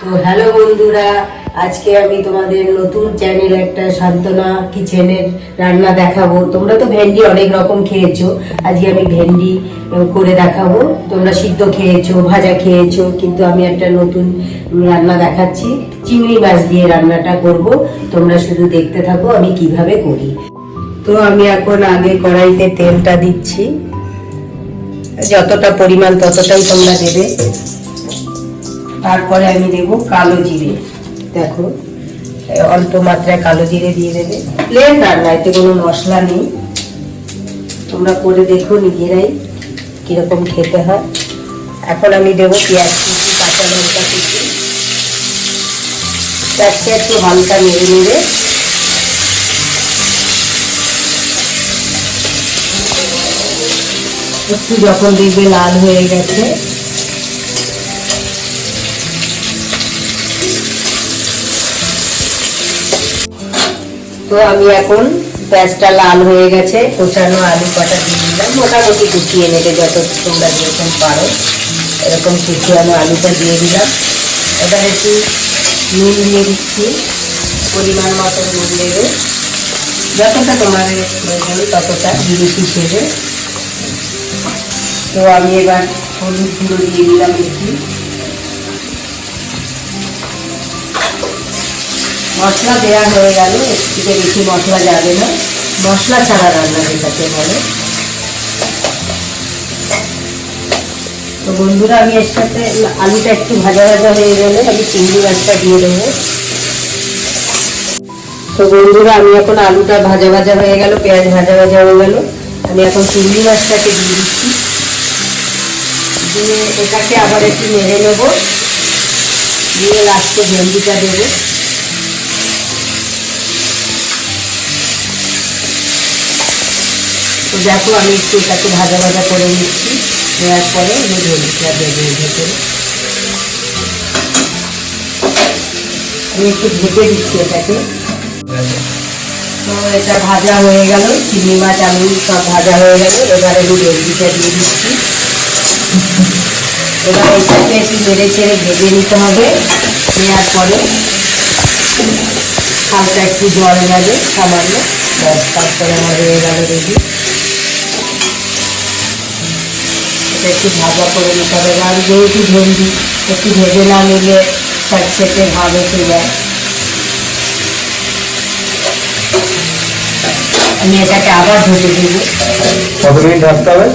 তো হ্যালো বন্ধুরা, আজকে আমি তোমাদের নতুন চ্যানেল একটা সান্তনা কিচেনের রান্না দেখাবো। তোমরা তো ভেন্ডি অনেক রকম খেয়েছো, আজকে আমি ভেন্ডি করে দেখাবো। তোমরা সিদ্ধ খেয়েছো, ভাজা খেয়েছো, কিন্তু আমি একটা নতুন রান্না দেখাচ্ছি। চিংড়ি মাছ দিয়ে রান্নাটা করব, তোমরা শুধু দেখতে থাকো আমি কিভাবে করি। তো আমি এখন আগে কড়াইতে তেলটা দিচ্ছি, যতটা পরিমাণ ততটাই তোমরা দেবে। তারপরে আমি দেব কালো জিরে, দেখো অল্প মাত্রায় কালো জিরে দিয়ে দেবে। প্লেন রান্না, এতে কোনো মশলা নেই, তোমরা করে দেখো নিজেরাই কিরকম খেতে হয়। এখন আমি দেবো পেঁয়াজ, কাঁচা লঙ্কা কুচি, পেঁয়াজটা একটু হালকা নেড়ে নেবে। একটু যখন দেখবে লাল হয়ে গেছে, তো আমি এখন পেঁয়াজটা লাল হয়ে গেছে, কোচানো আলু কটা দিয়ে দিলাম। মোটামুটি কুচিয়ে নেবে, যত তোমরা যেরকম পারো এরকম কুচিয়ানো আলুটা দিয়ে দিলাম। এবার একটু নুন দিয়ে দিচ্ছি, পরিমাণ মতো নুন দেবে, যতটা তোমার প্রয়োজন ততটা, বিদেশি ছেড়ে। তো আমি এবার হলুদ গুঁড়ো দিয়ে দিলাম একটু। মশলা দেওয়া হয়ে গেল, একটু বেশি মশলা যাবে না, মশলা ছাড়া রান্না যেটাকে বলে। তো বন্ধুরা, আমি এর সাথে আলুটা একটু ভাজা ভাজা হয়ে গেলে আমি চিংড়ি মাছটা দিয়ে দেবো। তো বন্ধুরা, আমি এখন আলুটা ভাজা ভাজা হয়ে গেল, পেঁয়াজ ভাজা ভাজা হয়ে গেল, আমি এখন চিংড়ি মাছটাকে দিয়ে দিচ্ছি। দিয়ে এটাকে আবার একটু নেড়ে নেব, দিয়ে লাস্টে ভেন্ডিটা দেবো। তো দেখো আমি একটু এটাকে ভাজা ভাজা করে নিচ্ছি, দেওয়ার পরে আমি ভেন্ডিটা দেবো ভিতরে। আমি একটু ঢেকে দিচ্ছি এটাকে। তো এটা ভাজা হয়ে গেল, চিংড়ি মাছ আলু সব ভাজা হয়ে গেল। এবার আমি ভেন্ডিটা দিয়ে দিচ্ছি। এবার এটাকে একটু নেড়ে ছেড়ে ভেজে নিতে হবে। নেওয়ার পরে হালকা একটু জল দেবে সামান্য, তারপরে আমার হয়ে গেল রেডি। একটু ভাজা করে নিতে হবে, কারণ যেহেতু ভেন্ডি একটু ভেজে না নিলে স্যাঁতস্যাঁতে ভাব এসে যায়। আমি এটাকে আবার ঢেকে দেবো। কত মিনিট রাখতে হবে?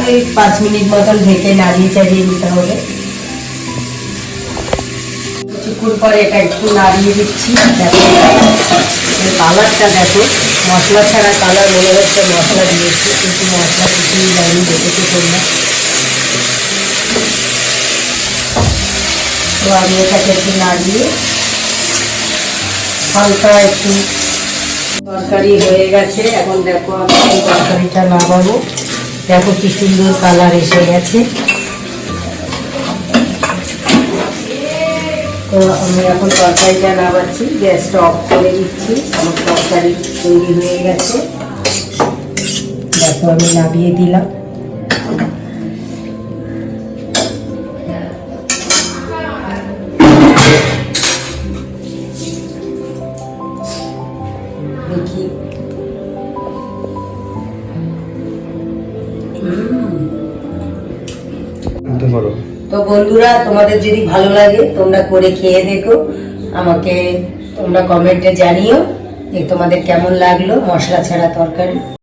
ওই 5 মিনিট মতন ঢেকে নাড়িয়ে চাড়িয়ে নিতে হবে। কিছুক্ষণ পরে এটা একটু নাড়িয়ে দিচ্ছি। দেখো কালারটা, দেখো মশলা ছাড়া কালার, মনে হচ্ছে মশলা দিয়েছি, কিন্তু মশলা কিছুই দেয়নি, দেখেছো তোমরা। তো আমি এটাকে একটু নাড়িয়ে হালকা একটু, তরকারি হয়ে গেছে। এখন দেখো আমি তরকারিটা নামাবো, দেখো কি সুন্দর কালার এসে গেছে। তো আমি এখন তরকারিটা নামাচ্ছি, গ্যাসটা অফ করে দিচ্ছি। আমার তরকারি তৈরি হয়ে গেছে, দেখো আমি নামিয়ে দিলাম। দেখি, তো বন্ধুরা, তোমাদের যদি ভালো লাগে তোমরা করে খেয়ে দেখো, আমাকে তোমরা কমেন্টে জানিও যে তোমাদের কেমন লাগলো মশলা ছাড়া তরকারি।